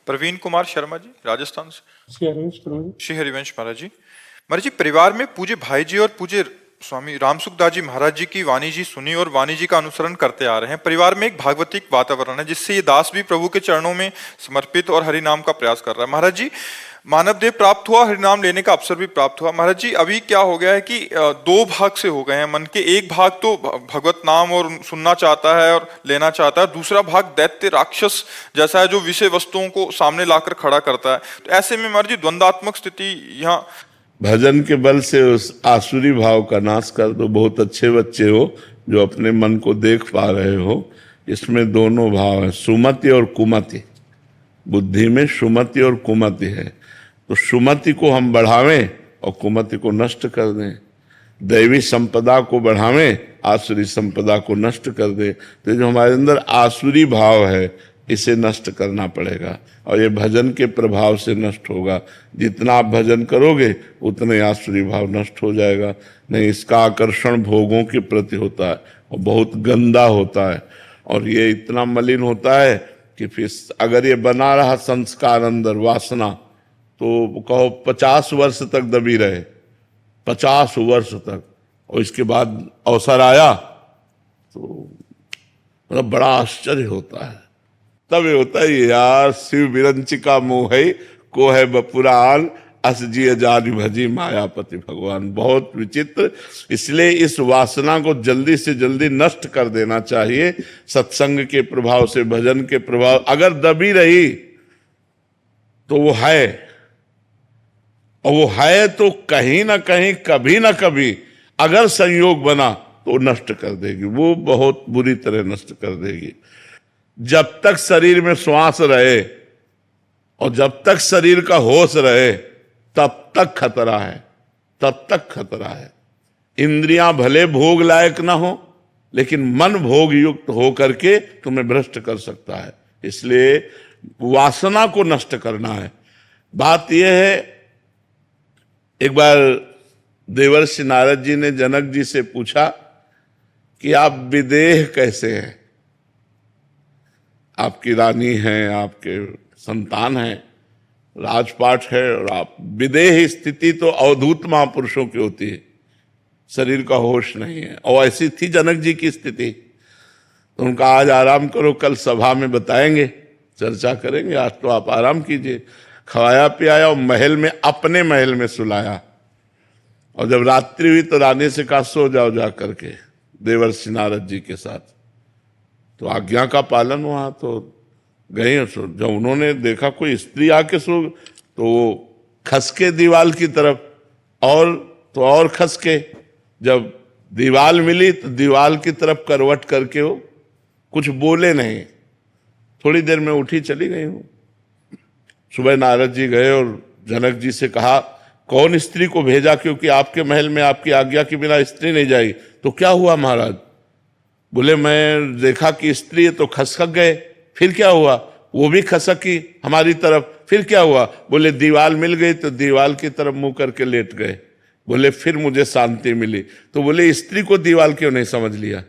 प्रवीण कुमार शर्मा जी, राजस्थान से। श्री हरिवंश महाराज जी। महाराज जी, परिवार में पूज्य भाई जी और पूज्य स्वामी रामसुखदास जी महाराज जी की वाणी जी सुनी और वाणी जी का अनुसरण करते आ रहे हैं। परिवार में एक भागवतिक वातावरण है, जिससे ये दास भी प्रभु के चरणों में समर्पित और हरिनाम का प्रयास कर रहा है। महाराज जी, मानव देह प्राप्त हुआ, हरिनाम लेने का अवसर भी प्राप्त हुआ। महाराज जी, अभी क्या हो गया है कि दो भाग से हो गए हैं मन के। एक भाग तो भगवत नाम और सुनना चाहता है और लेना चाहता है, दूसरा भाग दैत्य राक्षस जैसा है, जो विषय वस्तुओं को सामने लाकर खड़ा करता है। तो ऐसे में महाराज जी, द्वंद्वात्मक स्थिति यहाँ। भजन के बल से उस आसुरी भाव का नाश कर दो। बहुत अच्छे बच्चे हो जो अपने मन को देख पा रहे हो। इसमें दोनों भाव है, सुमति और कुमति। बुद्धि में सुमति और कुमति है, तो सुमति को हम बढ़ावें और कुमति को नष्ट कर दें। दैवी संपदा को बढ़ावें, आसुरी संपदा को नष्ट कर दें। तो जो हमारे अंदर आसुरी भाव है, इसे नष्ट करना पड़ेगा, और ये भजन के प्रभाव से नष्ट होगा। जितना आप भजन करोगे उतने आसुरी भाव नष्ट हो जाएगा। नहीं, इसका आकर्षण भोगों के प्रति होता है और बहुत गंदा होता है, और ये इतना मलिन होता है कि फिर अगर ये बना रहा संस्कार अंदर, वासना, तो कहो 50 वर्ष तक दबी रहे, 50 वर्ष तक, और इसके बाद अवसर आया तो मतलब बड़ा आश्चर्य होता है। तब ये होता है, यार शिव विरंचिका मोह है को है बपुरान, अस जिय जानि भजी मायापति भगवान। बहुत विचित्र। इसलिए इस वासना को जल्दी से जल्दी नष्ट कर देना चाहिए। सत्संग के प्रभाव से, भजन के प्रभाव, अगर दबी रही तो वो है, और वो है तो कहीं ना कहीं, कभी ना कभी अगर संयोग बना तो नष्ट कर देगी। वो बहुत बुरी तरह नष्ट कर देगी। जब तक शरीर में श्वास रहे और जब तक शरीर का होश रहे, तब तक खतरा है, तब तक खतरा है। इंद्रियां भले भोग लायक ना हो, लेकिन मन भोग युक्त हो करके तुम्हें भ्रष्ट कर सकता है। इसलिए वासना को नष्ट करना है। बात यह है, एक बार देवर्षि नारद जी ने जनक जी से पूछा कि आप विदेह कैसे हैं? आपकी रानी हैं, आपके संतान हैं, राजपाट है, और आप विदेह स्थिति तो अवधूत महापुरुषों की होती है, शरीर का होश नहीं है। और ऐसी थी जनक जी की स्थिति। तो उनका आज आराम करो, कल सभा में बताएंगे, चर्चा करेंगे। आज तो आप आराम कीजिए। खवाया पियाया और महल में, अपने महल में सुलाया, और जब रात्रि हुई तो रानी से कहा सो जाओ जा करके देवर्षि नारद जी के साथ। तो आज्ञा का पालन हुआ, तो गए। जब उन्होंने देखा कोई स्त्री आके सो, तो वो खसके दीवाल की तरफ, और तो और खसके। जब दीवाल मिली तो दीवाल की तरफ करवट करके वो कुछ बोले नहीं। थोड़ी देर में उठी चली गई हूँ। सुबह नारद जी गए और जनक जी से कहा, कौन स्त्री को भेजा? क्योंकि आपके महल में आपकी आज्ञा के बिना स्त्री नहीं जाएगी। तो क्या हुआ महाराज? बोले मैं देखा कि स्त्री है तो खसक गए। फिर क्या हुआ? वो भी खसकी हमारी तरफ। फिर क्या हुआ? बोले दीवाल मिल गई तो दीवाल की तरफ मुंह करके लेट गए। बोले फिर मुझे शांति मिली। तो बोले स्त्री को दीवाल क्यों नहीं समझ लिया?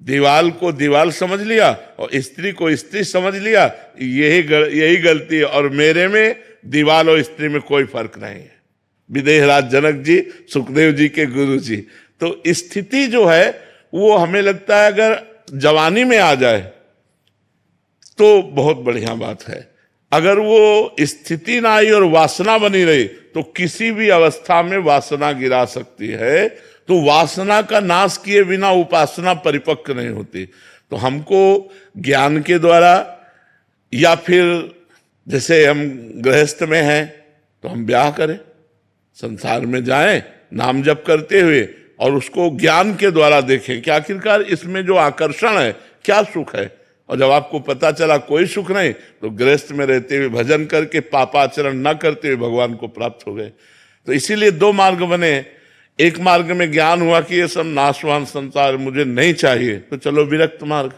दीवाल को दीवाल समझ लिया और स्त्री को स्त्री समझ लिया। यही गलती है। और मेरे में दीवाल और स्त्री में कोई फर्क नहीं है। विदेहराज जनक जी, सुखदेव जी के गुरु जी। तो स्थिति जो है वो हमें लगता है अगर जवानी में आ जाए तो बहुत बढ़िया बात है। अगर वो स्थिति ना आई और वासना बनी रही तो किसी भी अवस्था में वासना गिरा सकती है। तो वासना का नाश किए बिना उपासना परिपक्व नहीं होती। तो हमको ज्ञान के द्वारा, या फिर जैसे हम गृहस्थ में हैं तो हम ब्याह करें, संसार में जाएं नाम जप करते हुए, और उसको ज्ञान के द्वारा देखें कि आखिरकार इसमें जो आकर्षण है क्या सुख है। और जब आपको पता चला कोई सुख नहीं, तो गृहस्थ में रहते हुए भजन करके पापाचरण न करते हुए भगवान को प्राप्त हो गए। तो इसीलिए दो मार्ग बने। एक मार्ग में ज्ञान हुआ कि ये सब नाशवान संसार मुझे नहीं चाहिए, तो चलो विरक्त मार्ग।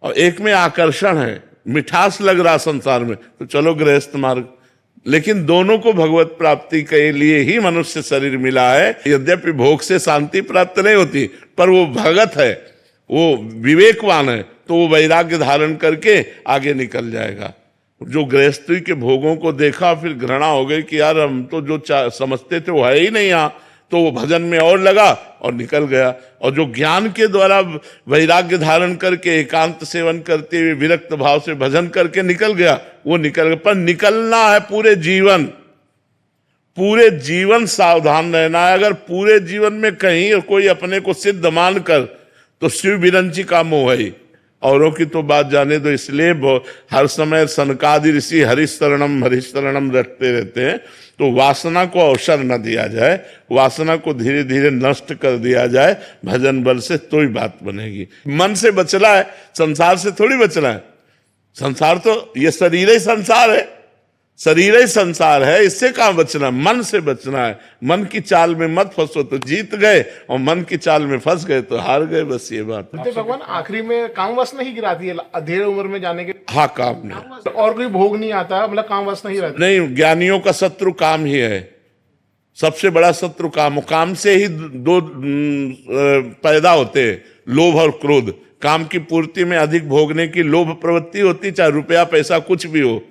और एक में आकर्षण है, मिठास लग रहा संसार में, तो चलो गृहस्थ मार्ग। लेकिन दोनों को भगवत प्राप्ति के लिए ही मनुष्य शरीर मिला है। यद्यपि भोग से शांति प्राप्त नहीं होती, पर वो भगत है, वो विवेकवान है, तो वो वैराग्य धारण करके आगे निकल जाएगा। जो गृहस्थी के भोगों को देखा, फिर घृणा हो गई कि यार हम तो जो समझते थे वो है ही नहीं यहाँ, तो वो भजन में और लगा और निकल गया। और जो ज्ञान के द्वारा वैराग्य धारण करके एकांत सेवन करते हुए विरक्त भाव से भजन करके निकल गया, वो निकल गया। पर निकलना है पूरे जीवन सावधान रहना है। अगर पूरे जीवन में कहीं कोई अपने को सिद्ध मानकर, तो शिव विरंची का मोह है। औरों की तो बात जाने दो, इसलिए हर समय सनकादि ऋषि हरिशरणम रटते रहते हैं। तो वासना को अवसर न दिया जाए, वासना को धीरे धीरे नष्ट कर दिया जाए भजन बल से, तो ही बात बनेगी। मन से बचना है, संसार से थोड़ी बचना है। संसार तो ये शरीर ही संसार है, शरीर ही संसार है, इससे कहां बचना? मन से बचना है। मन की चाल में मत फंसो तो जीत गए, और मन की चाल में फंस गए तो हार गए। बस ये बात। भगवान आखिरी में कामवश नहीं गिराती है अधेड़ उम्र में जाने के? हाँ, काम नहीं, और कोई भोग नहीं आता, मतलब कामवश नहीं रहता? नहीं, ज्ञानियों का शत्रु काम ही है, सबसे बड़ा शत्रु काम। काम से ही दो पैदा होते हैं, लोभ और क्रोध। काम की पूर्ति में अधिक भोगने की लोभ प्रवृत्ति होती, चाहे रुपया पैसा कुछ भी हो।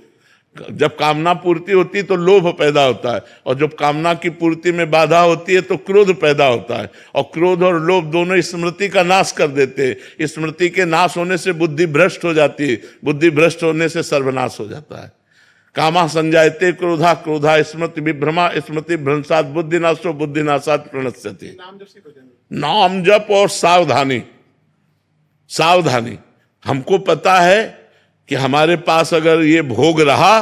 जब कामना पूर्ति होती है तो लोभ पैदा होता है, और जब कामना की पूर्ति में बाधा होती है तो क्रोध पैदा होता है। और क्रोध और लोभ दोनों स्मृति का नाश कर देते हैं। स्मृति के नाश होने से बुद्धि भ्रष्ट हो जाती है, बुद्धि भ्रष्ट होने से सर्वनाश हो जाता है। कामा संजायते क्रोधा, क्रोधा स्मृति विभ्रमा, स्मृति भ्रंशात बुद्धिनाशो, बुद्धिनाशात प्रणश्यति। नाम जप और सावधानी। हमको पता है कि हमारे पास अगर ये भोग रहा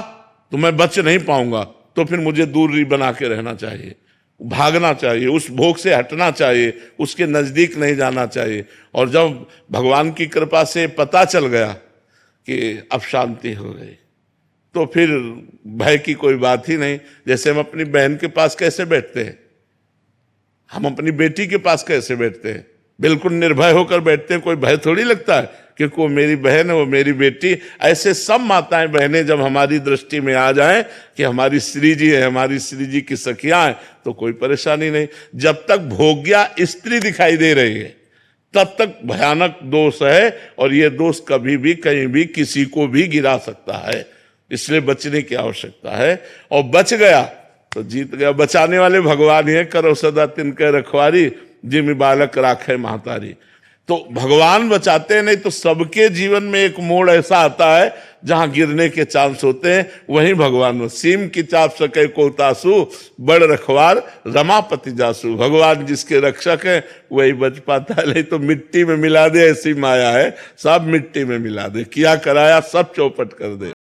तो मैं बच नहीं पाऊंगा, तो फिर मुझे दूरी बना के रहना चाहिए, भागना चाहिए, उस भोग से हटना चाहिए, उसके नजदीक नहीं जाना चाहिए। और जब भगवान की कृपा से पता चल गया कि अब शांति हो गई, तो फिर भय की कोई बात ही नहीं। जैसे हम अपनी बहन के पास कैसे बैठते हैं, हम अपनी बेटी के पास कैसे बैठते हैं, बिल्कुल निर्भय होकर बैठते हैं, कोई भय थोड़ी लगता है, क्योंकि वो मेरी बहन है, वो मेरी बेटी। ऐसे सब माताएं बहनें जब हमारी दृष्टि में आ जाएं कि हमारी श्री जी है, हमारी श्री जी की सखियां हैं, तो कोई परेशानी नहीं। जब तक भोग्या स्त्री दिखाई दे रही है तब तक भयानक दोष है, और ये दोष कभी भी कहीं भी किसी को भी गिरा सकता है। इसलिए बचने की आवश्यकता है, और बच गया तो जीत गया। बचाने वाले भगवान ही है, करो सदा तिनके रखवारी, जिम बालक राखे महतारी। तो भगवान बचाते हैं, नहीं तो सबके जीवन में एक मोड़ ऐसा आता है जहां गिरने के चांस होते हैं, वहीं भगवान। सीम की चाप सके को तासु, बड़ रखवार रमापति जासु। भगवान जिसके रक्षक है वही बच पाता है, नहीं तो मिट्टी में मिला दे, ऐसी माया है, सब मिट्टी में मिला दे, किया कराया सब चौपट कर दे।